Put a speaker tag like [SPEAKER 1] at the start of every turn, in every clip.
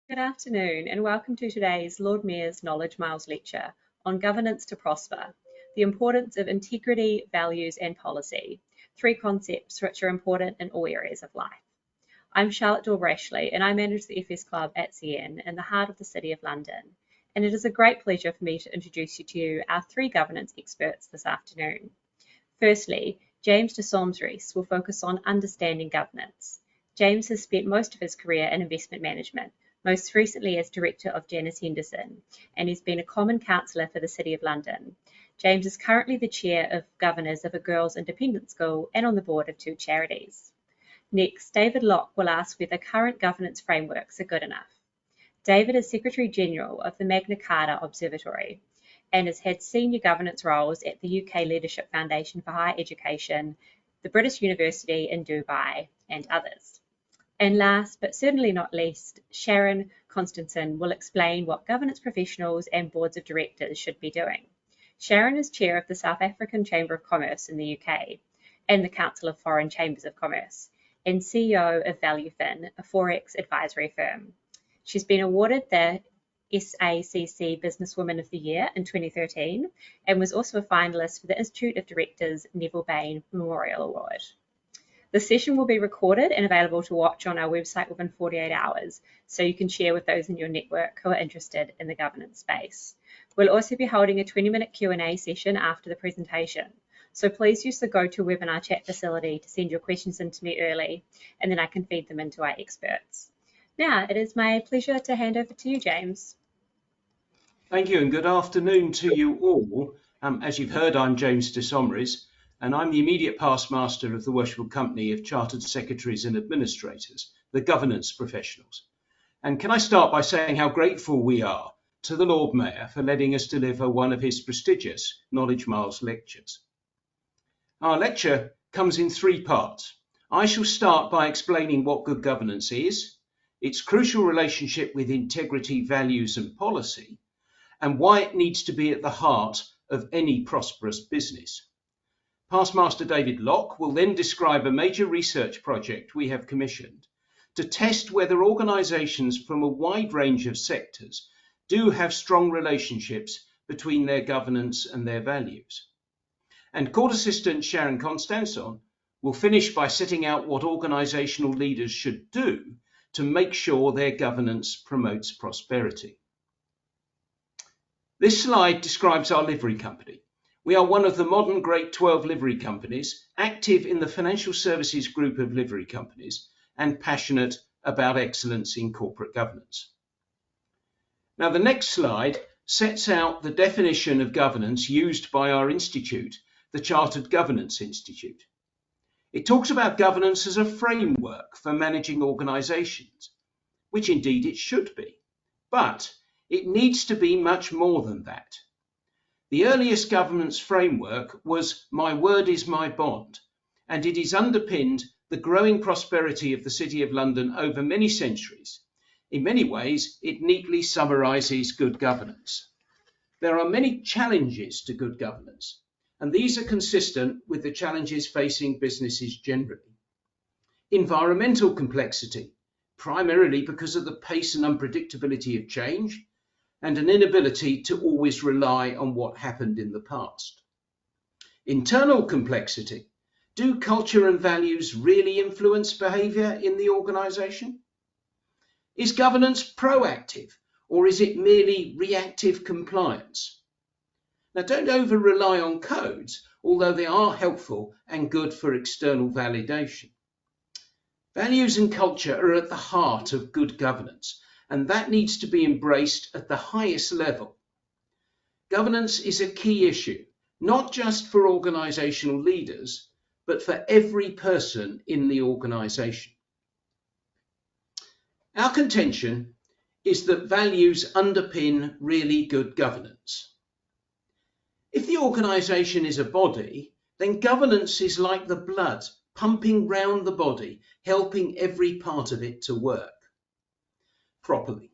[SPEAKER 1] Good afternoon and welcome to today's Lord Mayor's Knowledge Miles lecture on Governance to Prosper, the importance of integrity, values and policy, three concepts which are important in all areas of life. I'm Charlotte Dorbrashley and I manage the FS Club at CN in the heart of the City of London, and it is a great pleasure for me to introduce you to our three governance experts this afternoon. Firstly, James de Sausmarez will focus on understanding governance. James has spent most of his career in investment management, most recently as Director of Janus Henderson, and he's been a Common Councillor for the City of London. James is currently the Chair of Governors of a girls' independent school and on the board of two charities. Next, David Locke will ask whether current governance frameworks are good enough. David is Secretary General of the Magna Carta Observatory and has had senior governance roles at the UK Leadership Foundation for Higher Education, the British University in Dubai, and others. And last, but certainly not least, Sharon Constantin will explain what governance professionals and boards of directors should be doing. Sharon is chair of the South African Chamber of Commerce in the UK and the Council of Foreign Chambers of Commerce, and CEO of ValueFin, a Forex advisory firm. She's been awarded the SACC Businesswoman of the Year in 2013 and was also a finalist for the Institute of Directors Neville Bain Memorial Award. The session will be recorded and available to watch on our website within 48 hours, so you can share with those in your network who are interested in the governance space. We'll also be holding a 20-minute Q&A session after the presentation, so please use the GoToWebinar chat facility to send your questions in to me early, and then I can feed them into our experts. Now, it is my pleasure to hand over to you, James.
[SPEAKER 2] Thank you and good afternoon to you all. As you've heard, I'm James de Sausmarez and I'm the immediate past master of the Worshipful Company of Chartered Secretaries and Administrators, the governance professionals. And can I start by saying how grateful we are to the Lord Mayor for letting us deliver one of his prestigious Knowledge Miles lectures. Our lecture comes in three parts. I shall start by explaining what good governance is, its crucial relationship with integrity, values and policy, and why it needs to be at the heart of any prosperous business. Past Master David Locke will then describe a major research project we have commissioned to test whether organisations from a wide range of sectors do have strong relationships between their governance and their values. And Court Assistant Sharon Constantin will finish by setting out what organisational leaders should do to make sure their governance promotes prosperity. This slide describes our livery company. We are one of the modern Great 12 livery companies, active in the financial services group of livery companies, and passionate about excellence in corporate governance. Now, the next slide sets out the definition of governance used by our institute, the Chartered Governance Institute. It talks about governance as a framework for managing organisations, which indeed it should be, but it needs to be much more than that. The earliest governance framework was "My word is my bond," and it is underpinned the growing prosperity of the City of London over many centuries. In many ways, it neatly summarises good governance. There are many challenges to good governance, and these are consistent with the challenges facing businesses generally. Environmental complexity, primarily because of the pace and unpredictability of change, and an inability to always rely on what happened in the past. Internal complexity. Do culture and values really influence behaviour in the organisation? Is governance proactive, or is it merely reactive compliance? Now, don't over-rely on codes, although they are helpful and good for external validation. Values and culture are at the heart of good governance, and that needs to be embraced at the highest level. Governance is a key issue, not just for organisational leaders, but for every person in the organisation. Our contention is that values underpin really good governance. If the organisation is a body, then governance is like the blood pumping round the body, helping every part of it to work properly.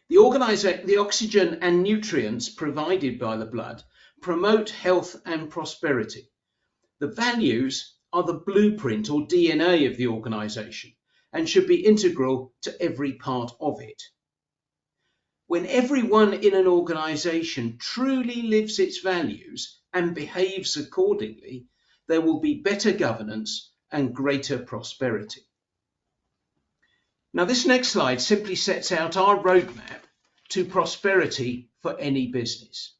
[SPEAKER 2] The oxygen and nutrients provided by the blood promote health and prosperity. The values are the blueprint or DNA of the organisation and should be integral to every part of it. When everyone in an organisation truly lives its values and behaves accordingly, there will be better governance and greater prosperity. Now, this next slide simply sets out our roadmap to prosperity for any business.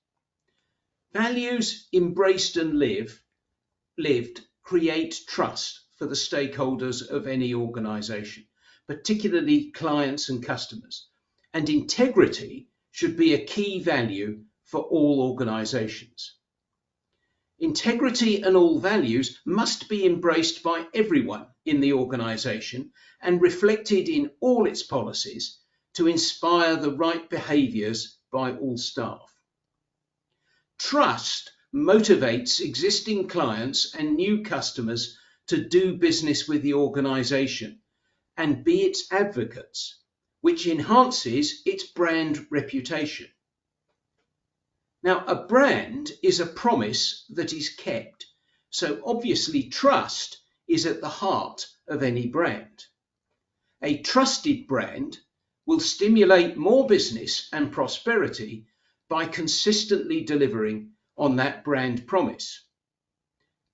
[SPEAKER 2] Values embraced and lived create trust for the stakeholders of any organisation, particularly clients and customers. And integrity should be a key value for all organisations. Integrity and all values must be embraced by everyone in the organisation and reflected in all its policies to inspire the right behaviours by all staff. Trust motivates existing clients and new customers to do business with the organisation and be its advocates, which enhances its brand reputation. Now, a brand is a promise that is kept, so obviously trust is at the heart of any brand. A trusted brand will stimulate more business and prosperity by consistently delivering on that brand promise.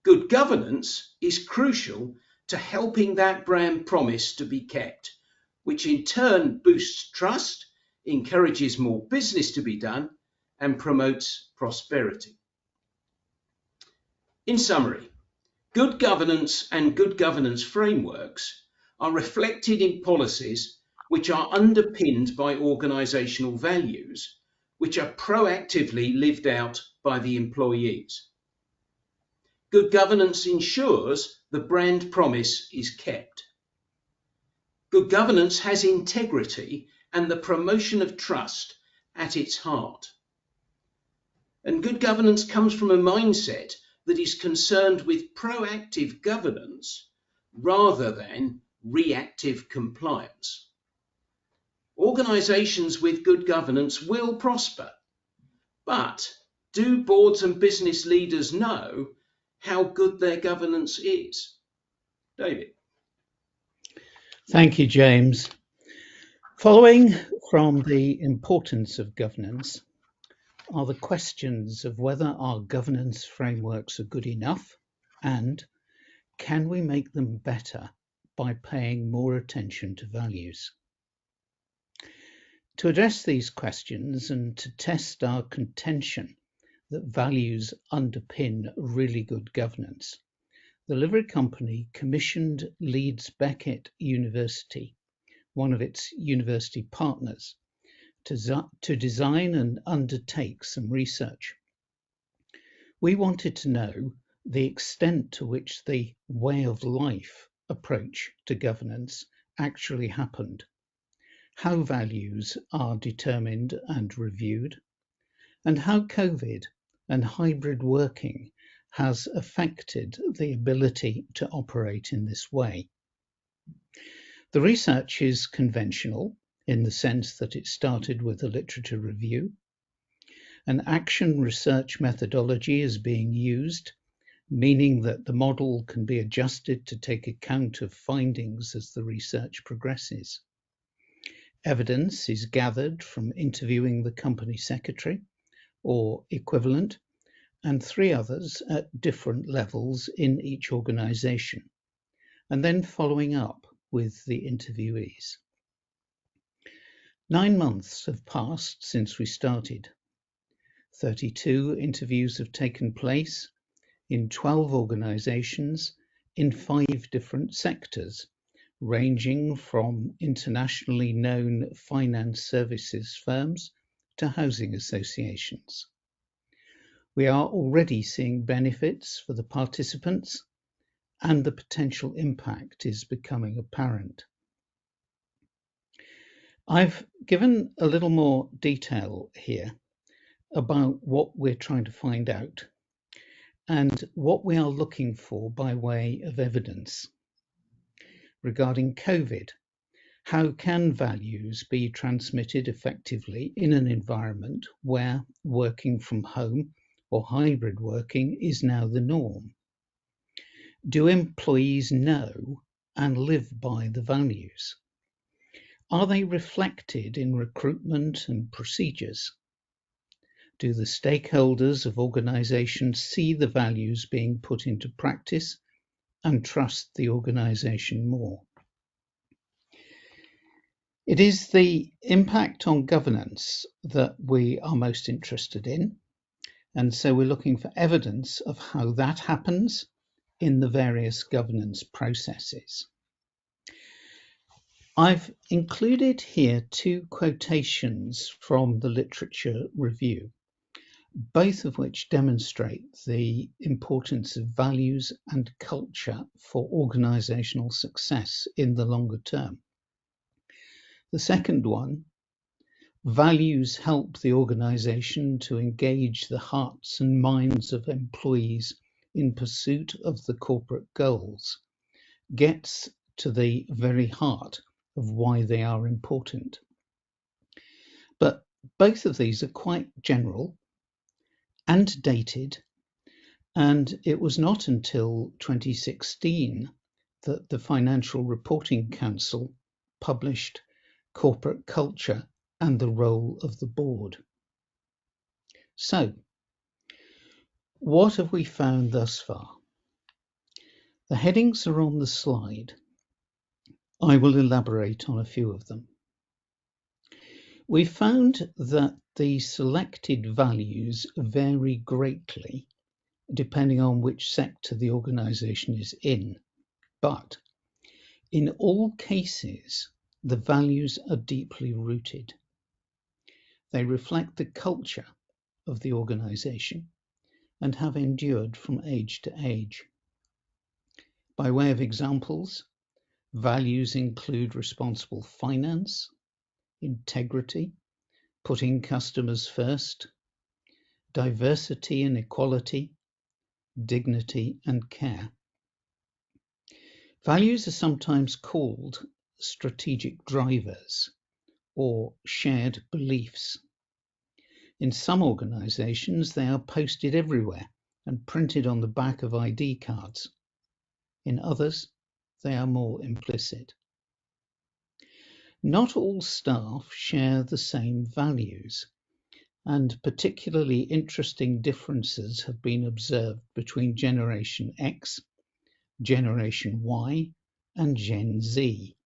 [SPEAKER 2] Good governance is crucial to helping that brand promise to be kept, which in turn boosts trust, encourages more business to be done, and promotes prosperity. In summary, good governance and good governance frameworks are reflected in policies which are underpinned by organisational values, which are proactively lived out by the employees. Good governance ensures the brand promise is kept. Good governance has integrity and the promotion of trust at its heart. And good governance comes from a mindset that is concerned with proactive governance rather than reactive compliance. Organisations with good governance will prosper, but do boards and business leaders know how good their governance is? David.
[SPEAKER 3] Thank you, James. Following from the importance of governance are the questions of whether our governance frameworks are good enough and can we make them better by paying more attention to values. To address these questions and to test our contention that values underpin really good governance, the livery company commissioned Leeds Beckett University, one of its university partners, to design and undertake some research. We wanted to know the extent to which the way of life approach to governance actually happened, how values are determined and reviewed, and how COVID and hybrid working has affected the ability to operate in this way. The research is conventional in the sense that it started with a literature review. An action research methodology is being used, meaning that the model can be adjusted to take account of findings as the research progresses. Evidence is gathered from interviewing the company secretary or equivalent and 3 others at different levels in each organisation, and then following up with the interviewees. 9 months have passed since we started. 32 interviews have taken place in 12 organisations in 5 different sectors, ranging from internationally known finance services firms to housing associations. We are already seeing benefits for the participants, and the potential impact is becoming apparent. I've given a little more detail here about what we're trying to find out and what we are looking for by way of evidence. Regarding COVID, how can values be transmitted effectively in an environment where working from home or hybrid working is now the norm? Do employees know and live by the values? Are they reflected in recruitment and procedures? Do the stakeholders of organisations see the values being put into practice and trust the organisation more? It is the impact on governance that we are most interested in, and so we're looking for evidence of how that happens in the various governance processes. I've included here two quotations from the literature review, both of which demonstrate the importance of values and culture for organisational success in the longer term. The second one, values help the organisation to engage the hearts and minds of employees in pursuit of the corporate goals, gets to the very heart of why they are important. But both of these are quite general and dated, and it was not until 2016 that the Financial Reporting Council published Corporate Culture and the Role of the Board. So, what have we found thus far? The headings are on the slide. I will elaborate on a few of them. We found that the selected values vary greatly depending on which sector the organisation is in, but in all cases, the values are deeply rooted. They reflect the culture of the organisation and have endured from age to age. By way of examples, values include responsible finance, integrity, putting customers first, diversity and equality, dignity and care. Values are sometimes called strategic drivers or shared beliefs. In some organisations, they are posted everywhere and printed on the back of ID cards. In others, they are more implicit. Not all staff share the same values, and particularly interesting differences have been observed between Generation X, Generation Y, and Gen Z.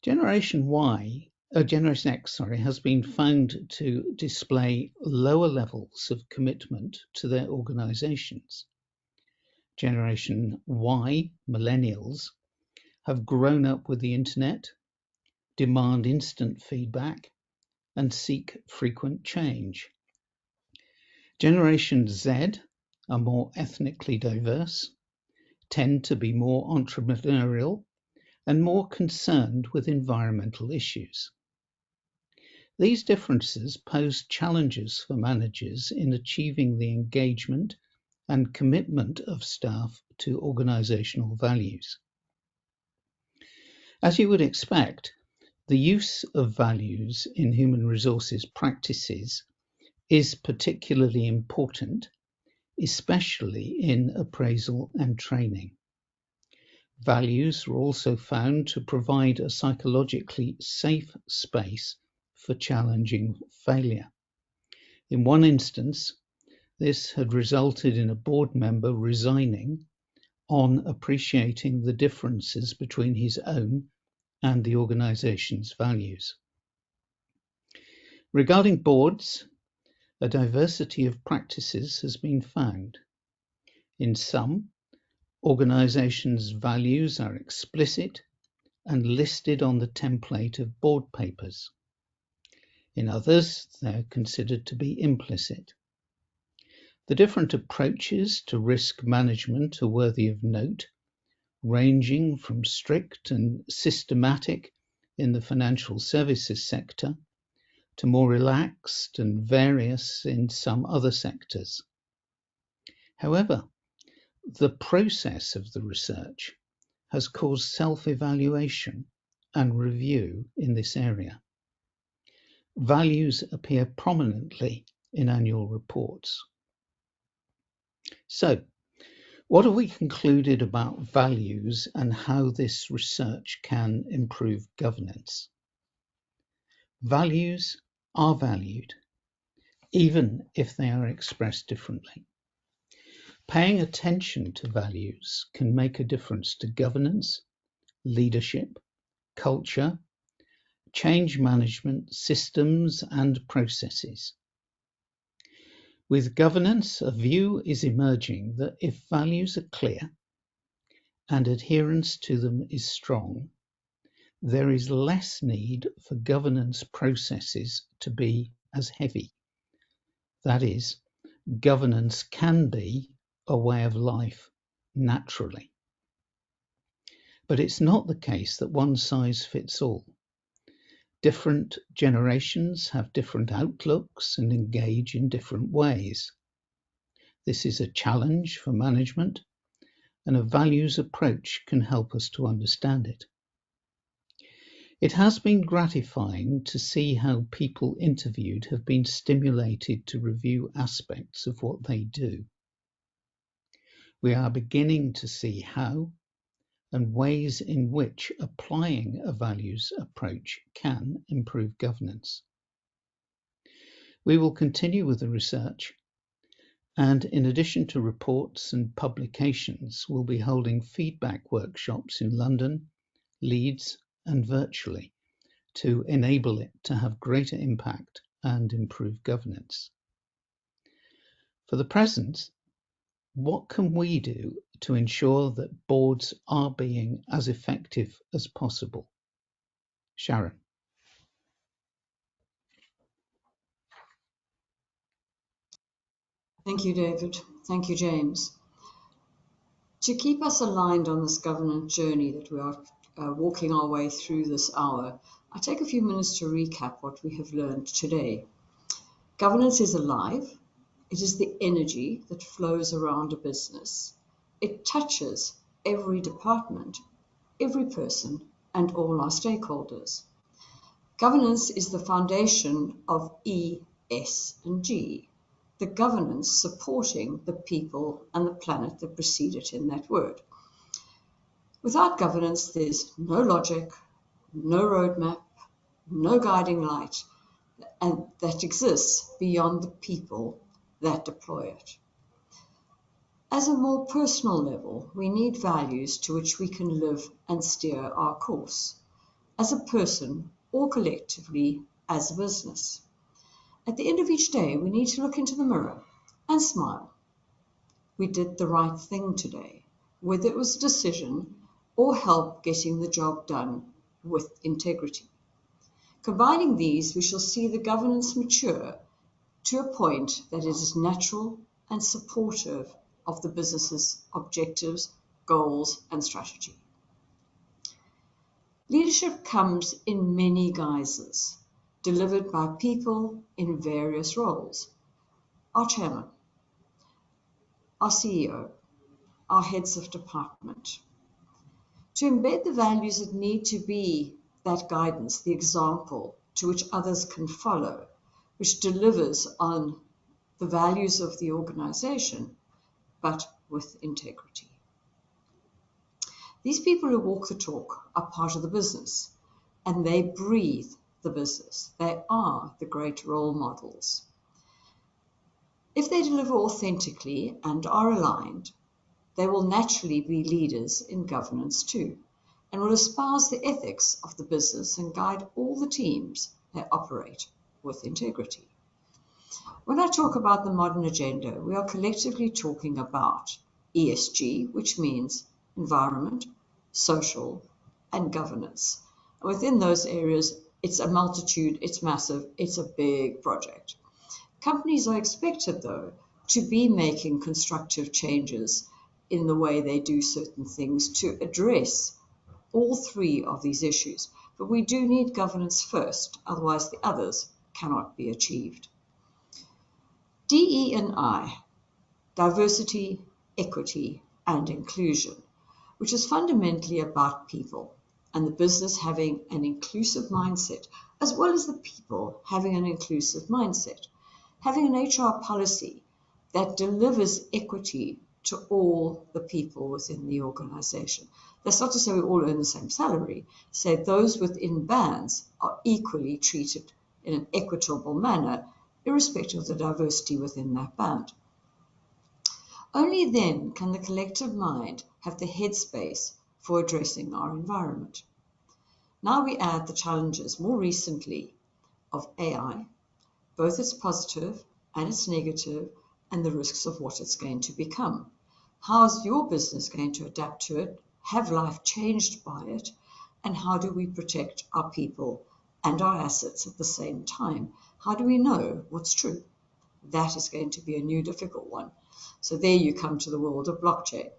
[SPEAKER 3] Generation X, has been found to display lower levels of commitment to their organisations. Generation Y, millennials, have grown up with the internet, demand instant feedback, and seek frequent change. Generation Z are more ethnically diverse, tend to be more entrepreneurial, and more concerned with environmental issues. These differences pose challenges for managers in achieving the engagement and commitment of staff to organisational values. As you would expect, the use of values in human resources practices is particularly important, especially in appraisal and training. Values were also found to provide a psychologically safe space for challenging failure. In one instance, this had resulted in a board member resigning on appreciating the differences between his own and the organisation's values. Regarding boards, a diversity of practices has been found. In some, organisations' values are explicit and listed on the template of board papers. In others, they are considered to be implicit. The different approaches to risk management are worthy of note, ranging from strict and systematic in the financial services sector to more relaxed and various in some other sectors. However, the process of the research has caused self-evaluation and review in this area. Values appear prominently in annual reports. So, What have we concluded about values and how this research can improve governance? Values are valued, even if they are expressed differently. Paying attention to values can make a difference to governance, leadership, culture, change management, systems, and processes. With governance, a view is emerging that if values are clear and adherence to them is strong, there is less need for governance processes to be as heavy. That is, governance can be a way of life naturally. But it's not the case that one size fits all. Different generations have different outlooks and engage in different ways. This is a challenge for management, and a values approach can help us to understand it. It has been gratifying to see how people interviewed have been stimulated to review aspects of what they do. We are beginning to see how and ways in which applying a values approach can improve governance. We will continue with the research, and in addition to reports and publications, we'll be holding feedback workshops in London, Leeds, and virtually to enable it to have greater impact and improve governance. For the present, what can we do to ensure that boards are being as effective as possible? Sharon.
[SPEAKER 4] Thank you, David. Thank you, James. To keep us aligned on this governance journey that we are walking our way through this hour, I'll take a few minutes to recap what we have learned today. Governance is alive. It is the energy that flows around a business. It touches every department, every person, and all our stakeholders. Governance is the foundation of E, S, and G. The governance supporting the people and the planet that precede it in that word. Without governance, there's no logic, no roadmap, no guiding light, and that exists beyond the people that deploy it. As a more personal level, we need values to which we can live and steer our course, as a person or collectively as a business. At the end of each day, we need to look into the mirror and smile. We did the right thing today, whether it was a decision or help getting the job done with integrity. Combining these, we shall see the governance mature to a point that it is natural and supportive of the business's objectives, goals, and strategy. Leadership comes in many guises, delivered by people in various roles. Our chairman, our CEO, our heads of department. To embed the values that need to be that guidance, the example to which others can follow, which delivers on the values of the organization, but with integrity. These people who walk the talk are part of the business, and they breathe the business. They are the great role models. If they deliver authentically and are aligned, they will naturally be leaders in governance too, and will espouse the ethics of the business and guide all the teams that operate with integrity. When I talk about the modern agenda, we are collectively talking about ESG, which means environment, social, and governance. And within those areas, it's a multitude, it's massive, it's a big project. Companies are expected, though, to be making constructive changes in the way they do certain things to address all three of these issues. But we do need governance first, otherwise the others cannot be achieved. DE&I, diversity, equity, and inclusion, which is fundamentally about people and the business having an inclusive mindset, as well as the people having an inclusive mindset. Having an HR policy that delivers equity to all the people within the organization. That's not to say we all earn the same salary. Say those within bands are equally treated in an equitable manner, irrespective of the diversity within that band. Only then can the collective mind have the headspace for addressing our environment. Now we add the challenges more recently of AI, both its positive and its negative, and the risks of what it's going to become. How is your business going to adapt to it? Have life changed by it? And how do we protect our people and our assets at the same time? How do we know what's true? That is going to be a new difficult one. So there you come to the world of blockchain.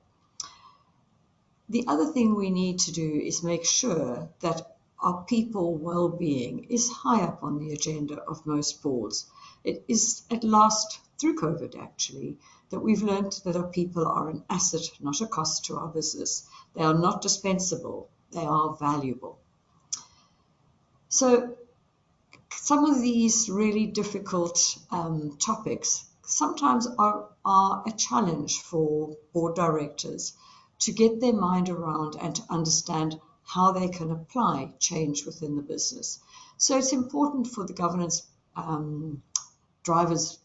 [SPEAKER 4] The other thing we need to do is make sure that our people well-being is high up on the agenda of most boards. It is at last, through COVID actually, that we've learned that our people are an asset, not a cost to our business. They are not dispensable, they are valuable. So some of these really difficult topics sometimes are a challenge for board directors to get their mind around and to understand how they can apply change within the business. So it's important for the governance drivers,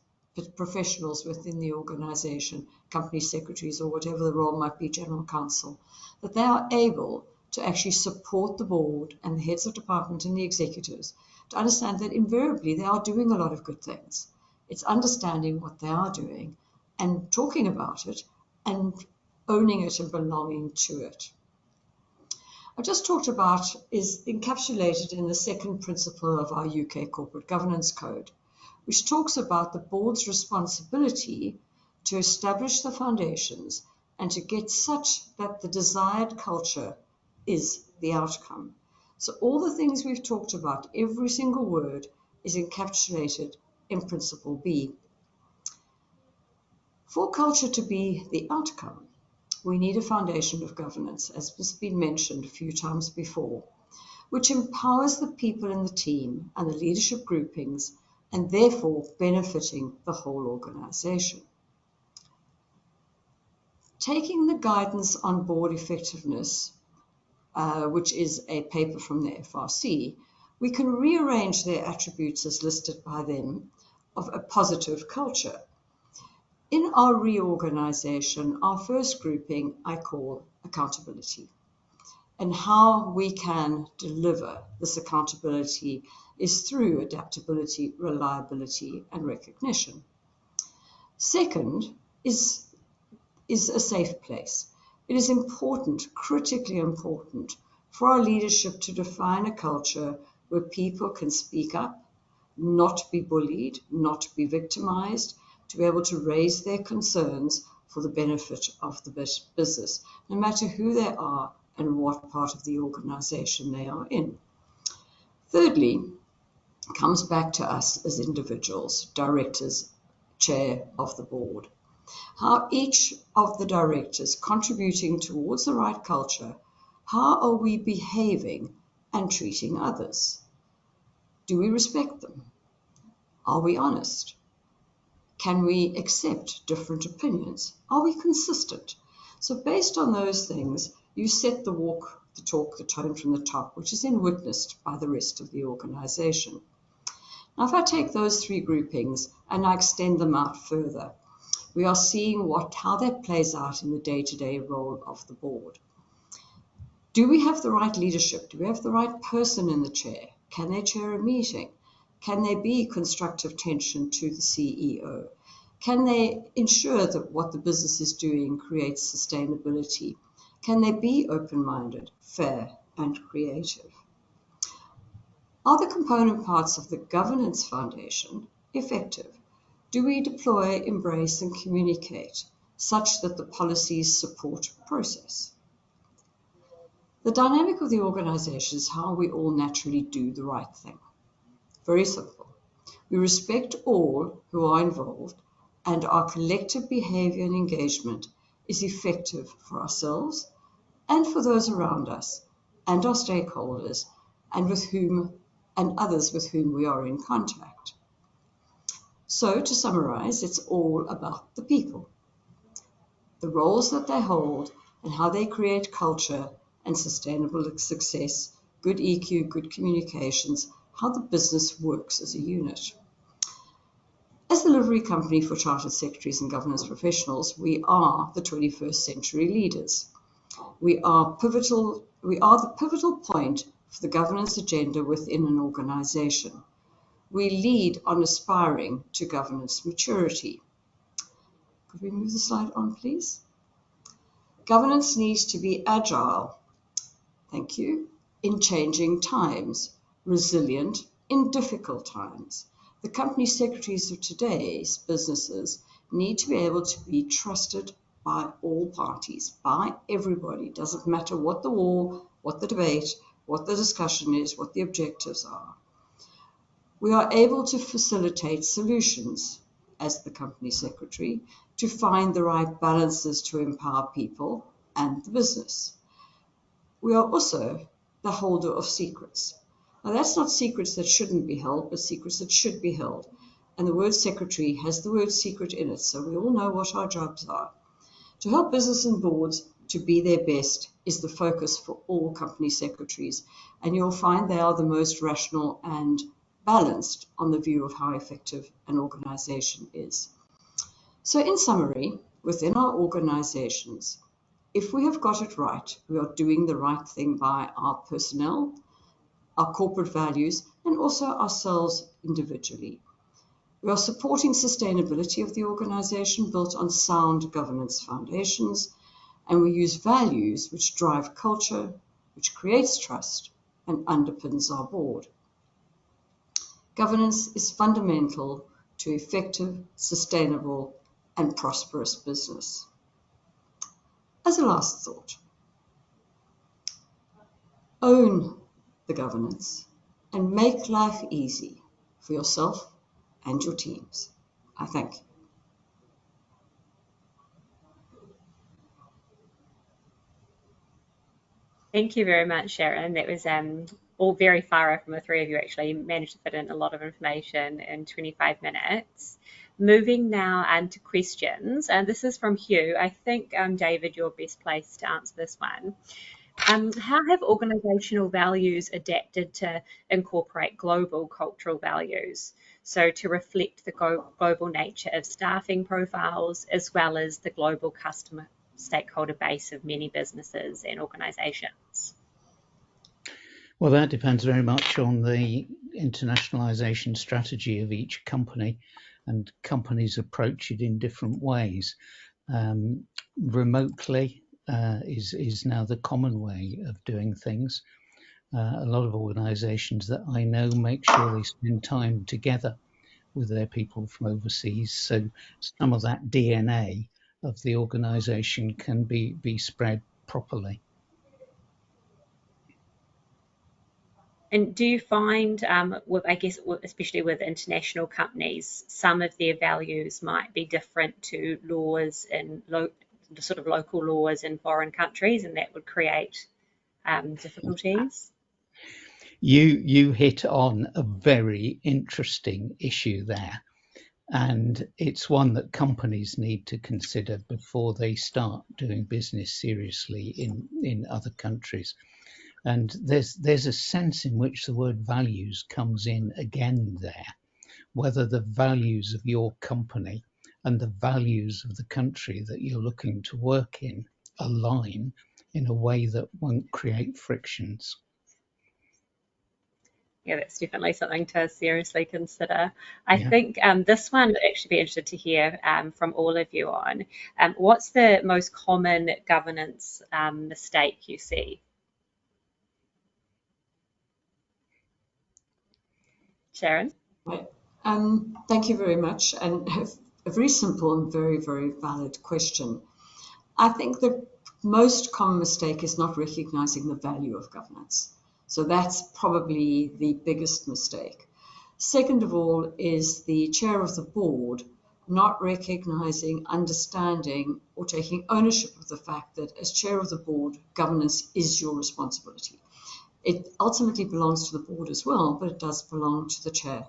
[SPEAKER 4] professionals within the organization, company secretaries or whatever the role might be, general counsel, that they are able to actually support the board and the heads of department and the executives to understand that invariably they are doing a lot of good things. It's understanding what they are doing and talking about it and owning it and belonging to it. I've just talked about is encapsulated in the second principle of our UK Corporate Governance Code, which talks about the board's responsibility to establish the foundations and to get such that the desired culture is the outcome. So all the things we've talked about, every single word is encapsulated in Principle B. For culture to be the outcome, we need a foundation of governance, as has been mentioned a few times before, which empowers the people in the team and the leadership groupings and therefore benefiting the whole organization. Taking the guidance on board effectiveness, which is a paper from the FRC, we can rearrange their attributes as listed by them of a positive culture. In our reorganization, our first grouping I call accountability. And how we can deliver this accountability is through adaptability, reliability, and recognition. Second is a safe place. It is important, critically important, for our leadership to define a culture where people can speak up, not be bullied, not be victimized, to be able to raise their concerns for the benefit of the business, no matter who they are and what part of the organization they are in. Thirdly, comes back to us as individuals, directors, chair of the board. How each of the directors contributing towards the right culture, how are we behaving and treating others? Do we respect them? Are we honest? Can we accept different opinions? Are we consistent? So based on those things, you set the walk, the talk, the tone from the top, which is then witnessed by the rest of the organization. Now, if I take those three groupings and I extend them out further, we are seeing how that plays out in the day-to-day role of the board. Do we have the right leadership? Do we have the right person in the chair? Can they chair a meeting? Can there be constructive tension to the CEO? Can they ensure that what the business is doing creates sustainability? Can they be open-minded, fair, and creative? Are the component parts of the governance foundation effective? Do we deploy, embrace, and communicate such that the policies support process? The dynamic of the organization is how we all naturally do the right thing. Very simple. We respect all who are involved, and our collective behavior and engagement is effective for ourselves and for those around us and our stakeholders and others with whom we are in contact. So to summarize, it's all about the people. the roles that they hold, and how they create culture and sustainable success, good EQ, good communications, how the business works as a unit. As the livery company for Chartered Secretaries and Governance Professionals, we are the 21st century leaders. We are the pivotal point for the governance agenda within an organization. We lead on aspiring to governance maturity. Could we move the slide on, please? Governance needs to be agile, thank you, in changing times, resilient in difficult times. The company secretaries of today's businesses need to be able to be trusted by all parties, by everybody. Doesn't matter what the war, what the debate, what the discussion is, what the objectives are. We are able to facilitate solutions as the company secretary to find the right balances to empower people and the business. We are also the holder of secrets. Now, that's not secrets that shouldn't be held, but secrets that should be held. And the word secretary has the word secret in it, so we all know what our jobs are. To help business and boards to be their best is the focus for all company secretaries, and you'll find they are the most rational and balanced on the view of how effective an organization is. So in summary, within our organizations, if we have got it right, we are doing the right thing by our personnel, our corporate values, and also ourselves individually. We are supporting sustainability of the organization built on sound governance foundations, and we use values which drive culture, which creates trust, and underpins our board. Governance is fundamental to effective, sustainable, and prosperous business. As a last thought, own the governance and make life easy for yourself and your teams. I thank you.
[SPEAKER 1] Thank you very much, Sharon. That was all very thorough from the three of you. Actually, you managed to fit in a lot of information in 25 minutes. Moving now to questions, and this is from Hugh. I think, David, you're best placed to answer this one. How have organisational values adapted to incorporate global cultural values? So to reflect the global nature of staffing profiles, as well as the global customer stakeholder base of many businesses and organisations?
[SPEAKER 3] Well, that depends very much on the internationalisation strategy of each company, and companies approach it in different ways. Remotely is now the common way of doing things. A lot of organisations that I know make sure they spend time together with their people from overseas, so some of that DNA of the organisation can be spread properly.
[SPEAKER 1] And do you find, especially with international companies, some of their values might be different to laws and sort of local laws in foreign countries, and that would create difficulties?
[SPEAKER 3] You hit on a very interesting issue there, and it's one that companies need to consider before they start doing business seriously in other countries. And there's a sense in which the word values comes in again there, whether the values of your company and the values of the country that you're looking to work in align in a way that won't create frictions.
[SPEAKER 1] Yeah, that's definitely something to seriously consider. I think this one would actually be interested to hear from all of you on. What's the most common governance mistake you see? Sharon?
[SPEAKER 4] Right. Thank you very much, and a very simple and very, very valid question. I think the most common mistake is not recognizing the value of governance. So that's probably the biggest mistake. Second of all is the chair of the board not recognizing, understanding, or taking ownership of the fact that as chair of the board, governance is your responsibility. It ultimately belongs to the board as well, but it does belong to the chair.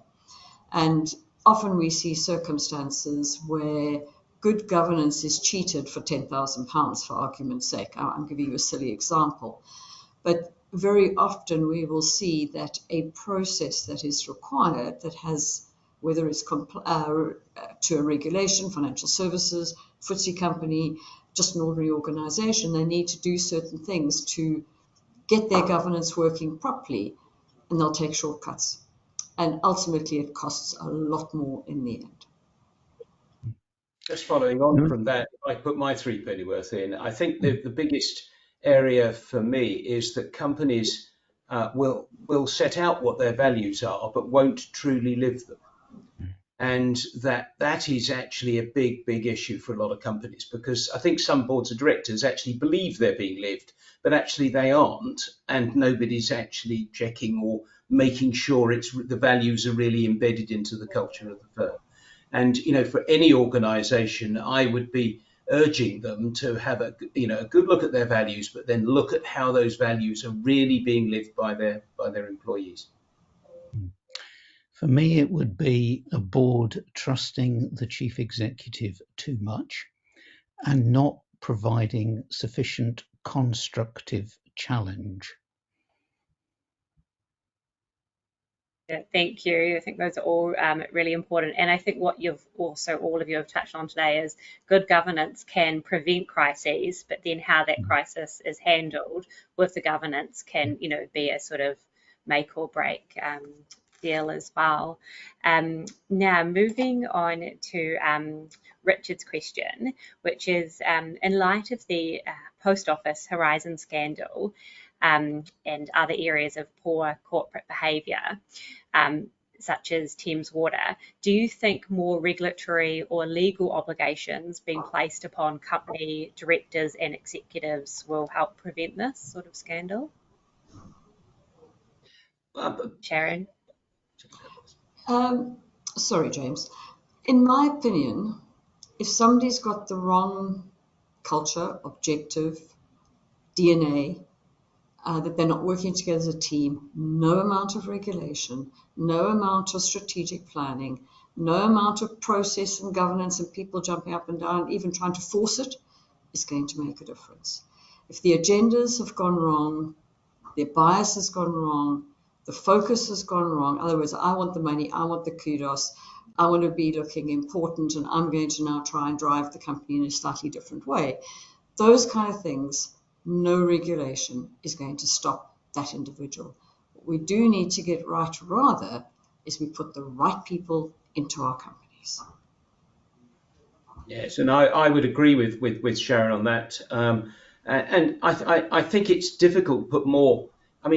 [SPEAKER 4] And often we see circumstances where good governance is cheated for £10,000, for argument's sake. I'm giving you a silly example. But very often we will see that a process that is required, that has, whether it's to a regulation, financial services, FTSE company, just an ordinary organization, they need to do certain things to get their governance working properly, and they'll take shortcuts. And ultimately it costs a lot more in the end.
[SPEAKER 2] Just following on from that, I put my three pennyworth in. I think the biggest area for me is that companies will set out what their values are, but won't truly live them. And that is actually a big issue for a lot of companies, because I think some boards of directors actually believe they're being lived, but actually they aren't, and nobody's actually checking or making sure the values are really embedded into the culture of the firm. And for any organisation, I would be urging them to have a good look at their values, but then look at how those values are really being lived by their employees.
[SPEAKER 3] For me, it would be a board trusting the chief executive too much and not providing sufficient constructive challenge.
[SPEAKER 1] Yeah, thank you. I think those are all really important. And I think what all of you have touched on today is good governance can prevent crises, but then how that crisis is handled with the governance can, be a sort of make or break deal as well. Now, moving on to Richard's question, which is in light of the Post Office Horizon scandal, and other areas of poor corporate behaviour, such as Thames Water, do you think more regulatory or legal obligations being placed upon company directors and executives will help prevent this sort of scandal? Sharon?
[SPEAKER 4] Sorry, James. In my opinion, if somebody's got the wrong culture, objective, DNA, that they're not working together as a team, no amount of regulation, no amount of strategic planning, no amount of process and governance and people jumping up and down, even trying to force it, is going to make a difference. If the agendas have gone wrong, their bias has gone wrong, the focus has gone wrong, in other words, I want the money, I want the kudos, I want to be looking important, and I'm going to now try and drive the company in a slightly different way. Those kind of things, no regulation is going to stop that individual. What we do need to get right, rather, is we put the right people into our companies.
[SPEAKER 2] Yes, and I would agree with Sharon on that. And I think it's difficult to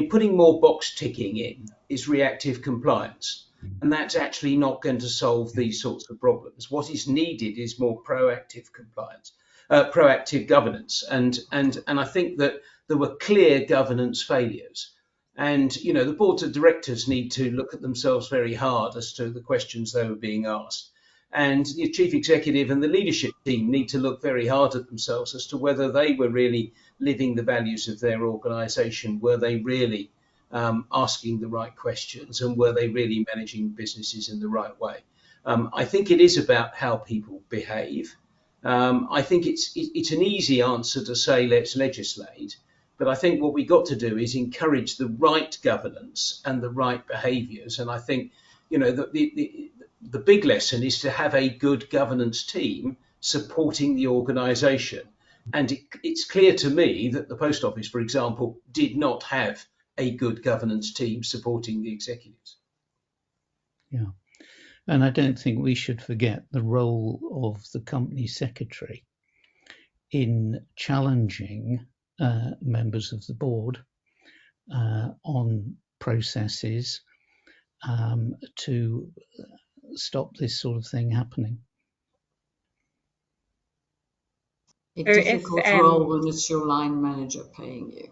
[SPEAKER 2] putting more box ticking in is reactive compliance. And that's actually not going to solve these sorts of problems. What is needed is more proactive compliance. Proactive governance, and I think that there were clear governance failures, and the boards of directors need to look at themselves very hard as to the questions they were being asked, and the chief executive and the leadership team need to look very hard at themselves as to whether they were really living the values of their organisation. Were they really asking the right questions, and were they really managing businesses in the right way? I think it is about how people behave. I think it's an easy answer to say let's legislate, but I think what we got to do is encourage the right governance and the right behaviours. And I think the big lesson is to have a good governance team supporting the organisation. And it's clear to me that the Post Office, for example, did not have a good governance team supporting the executives.
[SPEAKER 3] Yeah. And I don't think we should forget the role of the company secretary in challenging members of the board on processes to stop this sort of thing happening.
[SPEAKER 4] A difficult role when it's your line manager paying you.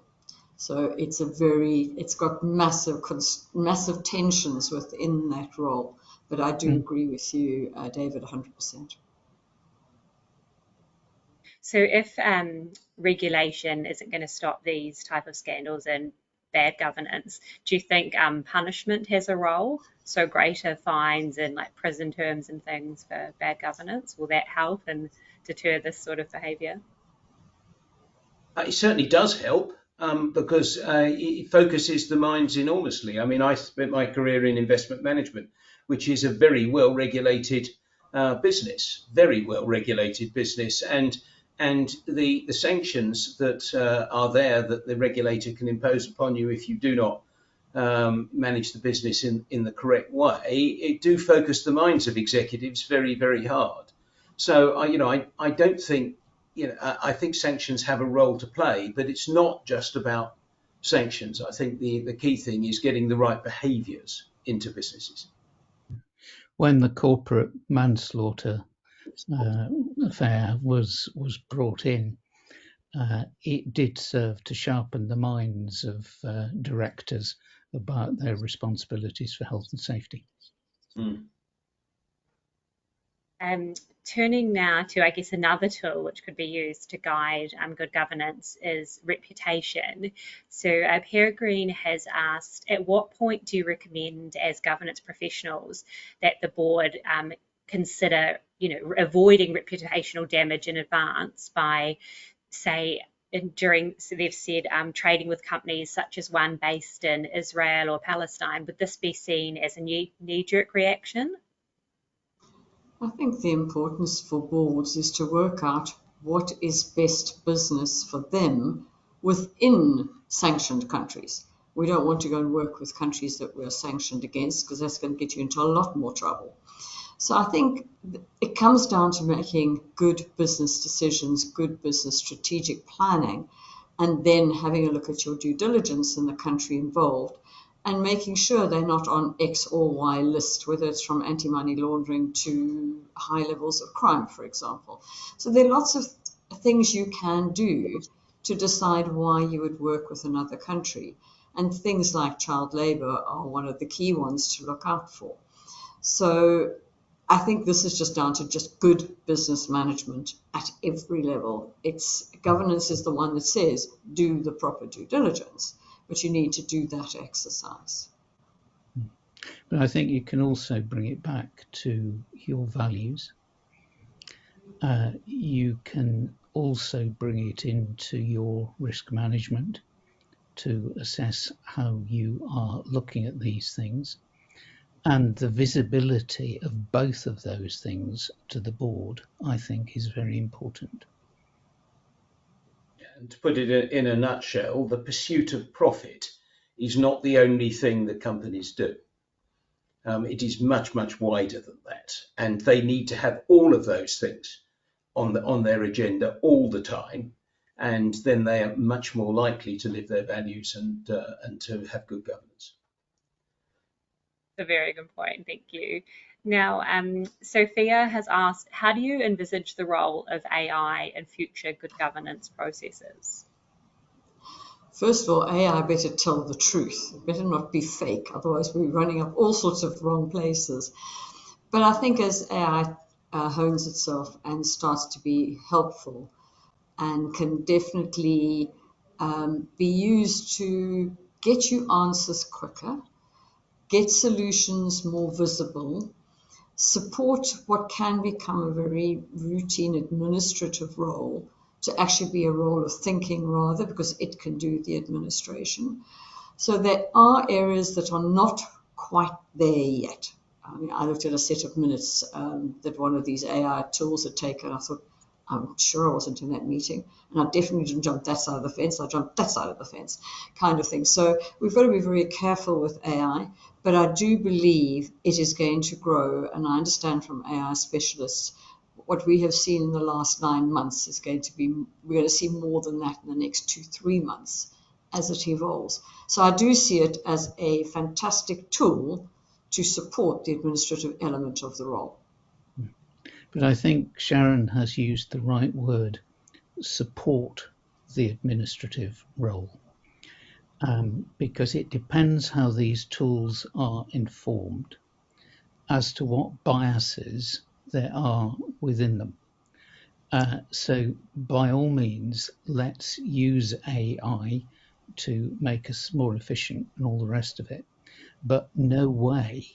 [SPEAKER 4] So it's got massive tensions within that role. But I do agree with you, David, 100%.
[SPEAKER 1] So if regulation isn't going to stop these type of scandals and bad governance. Do you think punishment has a role? So greater fines and like prison terms and things for bad governance, will that help and deter this sort of behaviour?
[SPEAKER 2] It certainly does help because it focuses the minds enormously. I mean, I spent my career in investment management, which is a very well regulated business, very well regulated business, and the sanctions that are there that the regulator can impose upon you if you do not manage the business in the correct way, it do focus the minds of executives very, very hard. So I don't think, I think sanctions have a role to play, but it's not just about sanctions. I think the key thing is getting the right behaviours into businesses.
[SPEAKER 3] When the corporate manslaughter affair was brought in, it did serve to sharpen the minds of directors about their responsibilities for health and safety.
[SPEAKER 2] Mm.
[SPEAKER 1] Turning now to, I guess, another tool which could be used to guide good governance is reputation. So Peregrine has asked, at what point do you recommend as governance professionals that the board consider, avoiding reputational damage in advance by, say, so they've said trading with companies such as one based in Israel or Palestine? Would this be seen as a knee-jerk reaction?
[SPEAKER 4] I think the importance for boards is to work out what is best business for them within sanctioned countries. We don't want to go and work with countries that we're sanctioned against because that's going to get you into a lot more trouble. So I think it comes down to making good business decisions, good business strategic planning, and then having a look at your due diligence in the country involved and making sure they're not on X or Y list, whether it's from anti-money laundering to high levels of crime, for example. So there are lots of things you can do to decide why you would work with another country. And things like child labor are one of the key ones to look out for. So I think this is just down to just good business management at every level. Governance is the one that says do the proper due diligence, but you need to do that exercise.
[SPEAKER 3] But I think you can also bring it back to your values. You can also bring it into your risk management to assess how you are looking at these things. And the visibility of both of those things to the board, I think, is very important.
[SPEAKER 2] And to put it in a nutshell, the pursuit of profit is not the only thing that companies do. It is much, much wider than that. And they need to have all of those things on their agenda all the time. And then they are much more likely to live their values and to have good governance.
[SPEAKER 1] A very good point, thank you. Now, Sophia has asked, how do you envisage the role of AI in future good governance processes?
[SPEAKER 4] First of all, AI better tell the truth. It better not be fake, otherwise we're running up all sorts of wrong places. But I think as AI hones itself and starts to be helpful and can definitely be used to get you answers quicker, get solutions more visible, support what can become a very routine administrative role to actually be a role of thinking rather, because it can do the administration. So there are areas that are not quite there yet. I mean, I looked at a set of minutes that one of these AI tools had taken. I thought, I'm sure I wasn't in that meeting. And I definitely didn't jump that side of the fence. I jumped that side of the fence, kind of thing. So we've got to be very careful with AI. But I do believe it is going to grow. And I understand from AI specialists, what we have seen in the last 9 months is going to be, we're going to see more than that in the next 2-3 months as it evolves. So I do see it as a fantastic tool to support the administrative element of the role.
[SPEAKER 3] But I think Sharon has used the right word, support the administrative role, because it depends how these tools are informed as to what biases there are within them. So by all means, let's use AI to make us more efficient and all the rest of it. But no way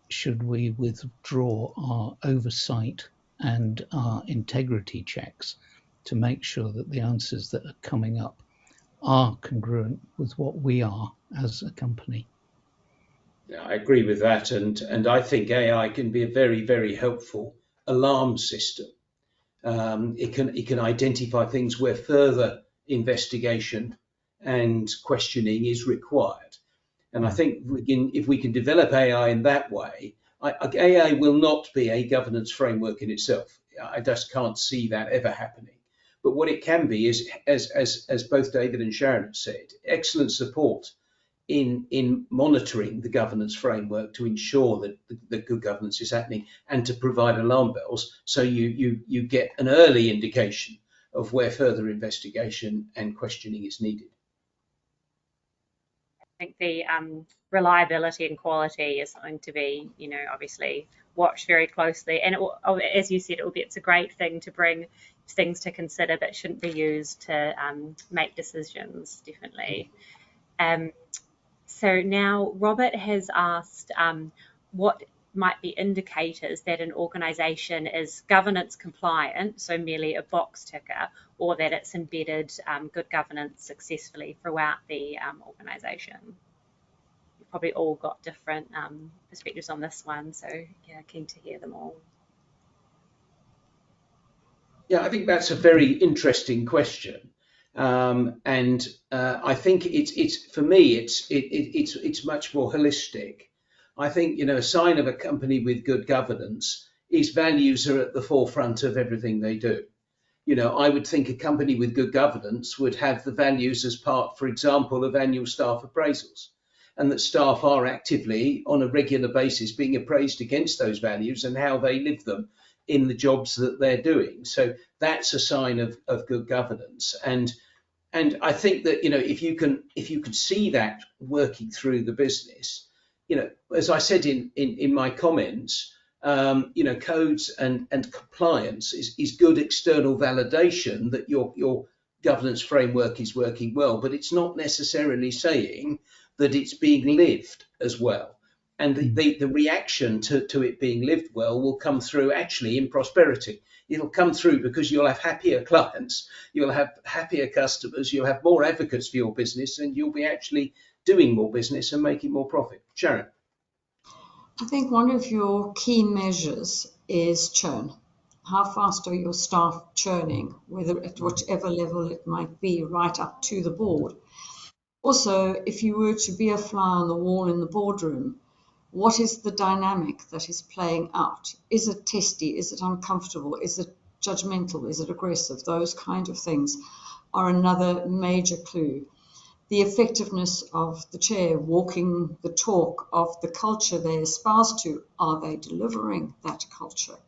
[SPEAKER 3] should we withdraw our oversight and our integrity checks to make sure that the answers that are coming up are congruent with what we are as a company.
[SPEAKER 2] Yeah, I agree with that, and I think AI can be a very, very helpful alarm system. It can identify things where further investigation and questioning is required. And I think if we can develop AI in that way, AI will not be a governance framework in itself. I just can't see that ever happening. But what it can be is, as both David and Sharon have said, excellent support in monitoring the governance framework to ensure that the good governance is happening, and to provide alarm bells so you get an early indication of where further investigation and questioning is needed.
[SPEAKER 1] I think the reliability and quality is something to be, obviously watched very closely. And as you said, it's a great thing to bring things to consider, but shouldn't be used to make decisions, definitely. So now Robert has asked what might be indicators that an organisation is governance compliant, so merely a box ticker, or that it's embedded good governance successfully throughout the organisation. You've probably all got different perspectives on this one, so yeah, keen to hear them all.
[SPEAKER 2] Yeah, I think that's a very interesting question. And I think it's for me, it's much more holistic. I think, a sign of a company with good governance is values are at the forefront of everything they do. I would think a company with good governance would have the values as part, for example, of annual staff appraisals, and that staff are actively on a regular basis being appraised against those values and how they live them in the jobs that they're doing. So that's a sign of good governance. And I think that, if you can see that working through the business, as I said in my comments, codes and compliance is good external validation that your governance framework is working well, but it's not necessarily saying that it's being lived as well. And the reaction to it being lived well will come through actually in prosperity. It'll come through because you'll have happier clients, you'll have happier customers, you'll have more advocates for your business, and you'll be actually doing more business and making more profit. Sharon?
[SPEAKER 4] I think one of your key measures is churn. How fast are your staff churning, whether at whichever level it might be, right up to the board? Also, if you were to be a fly on the wall in the boardroom, what is the dynamic that is playing out? Is it testy? Is it uncomfortable? Is it judgmental? Is it aggressive? Those kind of things are another major clue. The effectiveness of the chair, walking the talk of the culture they espouse to. Are they delivering that culture?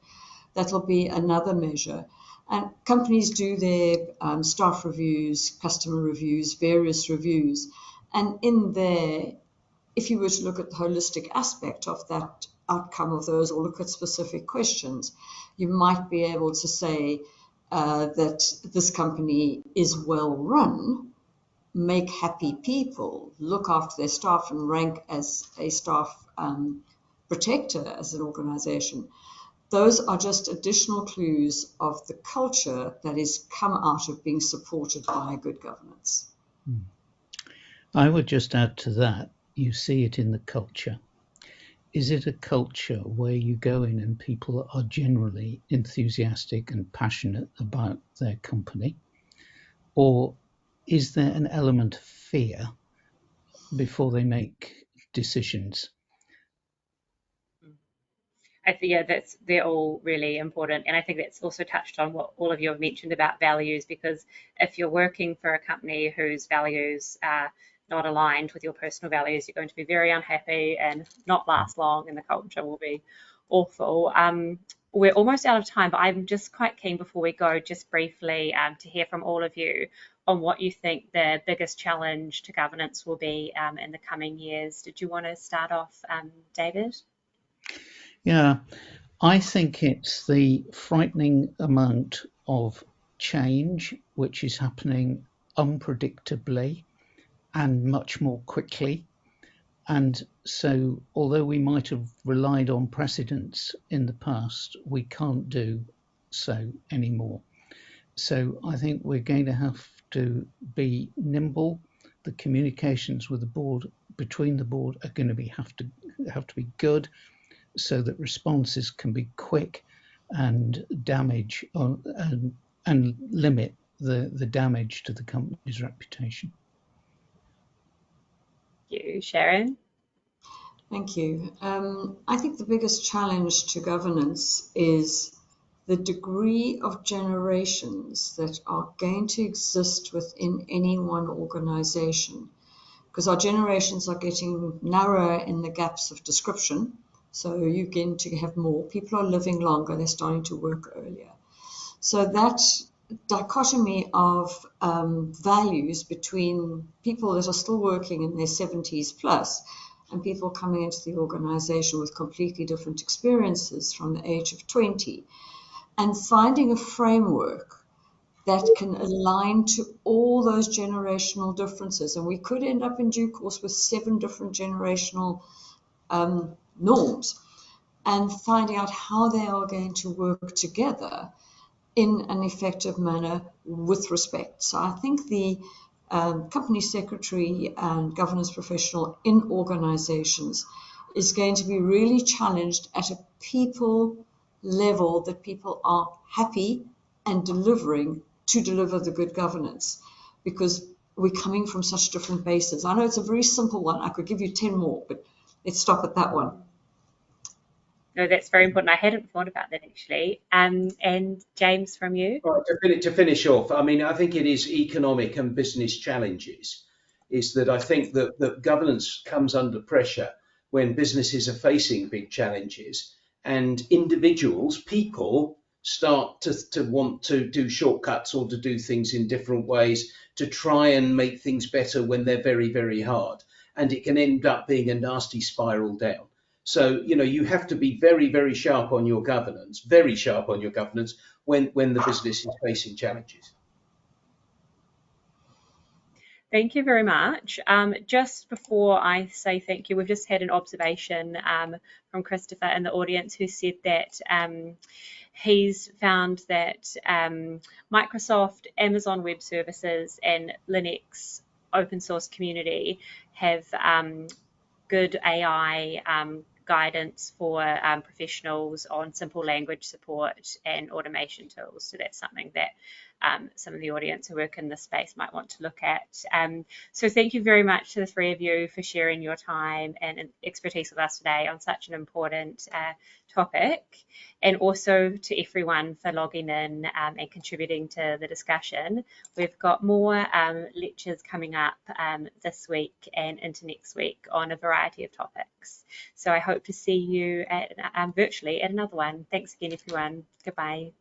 [SPEAKER 4] That'll be another measure. And companies do their staff reviews, customer reviews, various reviews. And in there, if you were to look at the holistic aspect of that outcome of those, or look at specific questions, you might be able to say that this company is well run, make happy people, look after their staff, and rank as a staff protector as an organization. Those are just additional clues of the culture that has come out of being supported by good governance.
[SPEAKER 3] I would just add to that, you see it in the culture. Is it a culture where you go in and people are generally enthusiastic and passionate about their company? Or is there an element of fear before they make decisions?
[SPEAKER 1] I think, yeah, they're all really important. And I think that's also touched on what all of you have mentioned about values, because if you're working for a company whose values are not aligned with your personal values, you're going to be very unhappy and not last long, and the culture will be awful. We're almost out of time, but I'm just quite keen before we go, just briefly to hear from all of you on what you think the biggest challenge to governance will be in the coming years. Did you want to start off, David?
[SPEAKER 3] Yeah, I think it's the frightening amount of change which is happening unpredictably and much more quickly. And so, although we might have relied on precedents in the past, we can't do so anymore. So I think we're going to have to be nimble. The communications with the board, between the board, are going to have to be good, so that responses can be quick and damage on, and limit the damage to the company's reputation.
[SPEAKER 1] Thank you, Sharon.
[SPEAKER 4] Thank you. I think the biggest challenge to governance is the degree of generations that are going to exist within any one organization, because our generations are getting narrower in the gaps of description. So you're going to have more. People are living longer. They're starting to work earlier. So that dichotomy of values between people that are still working in their 70s plus and people coming into the organization with completely different experiences from the age of 20, and finding a framework that can align to all those generational differences. And we could end up in due course with 7 different generational norms, and finding out how they are going to work together in an effective manner with respect. So I think the company secretary and governance professional in organizations is going to be really challenged at a people level, that people are happy and delivering to deliver the good governance, because we're coming from such different bases. I know it's a very simple one. I could give you 10 more, but let's stop at that one.
[SPEAKER 1] No, that's very important. I hadn't thought about that actually. And James, from you?
[SPEAKER 2] Right, to finish off, I mean, I think it is economic and business challenges. Is that I think that governance comes under pressure when businesses are facing big challenges, and individuals, people, start to want to do shortcuts or to do things in different ways to try and make things better when they're very, very hard. And it can end up being a nasty spiral down. So, you have to be very, very sharp on your governance, very sharp on your governance when the business is facing challenges.
[SPEAKER 1] Thank you very much. Just before I say thank you, we've just had an observation from Christopher in the audience, who said that he's found that Microsoft, Amazon Web Services, and Linux open source community have good AI guidance for professionals on simple language support and automation tools. So that's something that some of the audience who work in this space might want to look at. So thank you very much to the 3 of you for sharing your time and expertise with us today on such an important topic, and also to everyone for logging in and contributing to the discussion. We've got more lectures coming up this week and into next week on a variety of topics. So I hope to see you virtually at another one. Thanks again, everyone. Goodbye.